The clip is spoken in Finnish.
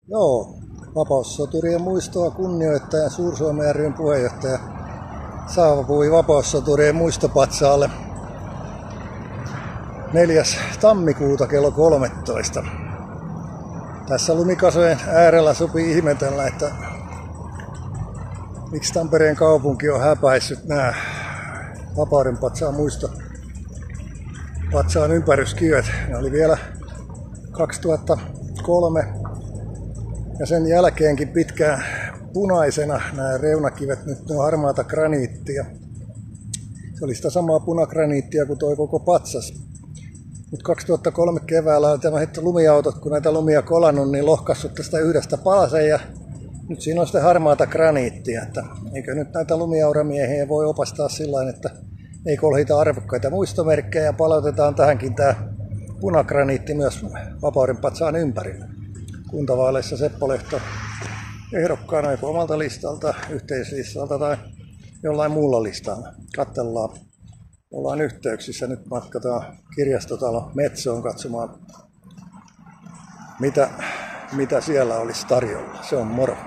Joo, vapaussoturien muistoa kunnioittajan Suur-Suomen ry:n puheenjohtaja saapui vapaussoturien muistopatsaalle 4. tammikuuta kello 13. Tässä lumikasojen äärellä sopii ihmetellä, että miksi Tampereen kaupunki on häpäissyt nämä Vapauden patsaan muistopatsaan ympäryskivet. Ne oli vielä 2003 ja sen jälkeenkin pitkään punaisena nämä reunakivet, nyt ne on harmaata graniittia. Se oli sitä samaa punagraniittia kuin toi koko patsas. Mutta 2003 keväällä on tämä lumiautot, kun näitä lumia kolannut, niin lohkassut tästä yhdestä palasen ja nyt siinä on sitten harmaata graniittia. Että eikö nyt näitä lumiauramiehiä voi opastaa sillä että ei kolhita arvokkaita muistomerkkejä ja palautetaan tähänkin tämä punagraniitti myös Vapauden patsaan ympärille. Kuntavaaleissa Seppo Lehto ehdokkaana joko omalta listalta, yhteislistalta tai jollain muulla listalla. Katsellaan. Ollaan yhteyksissä. Nyt matkataan kirjastotalo Metsoon katsomaan, mitä siellä olisi tarjolla. Se on moro.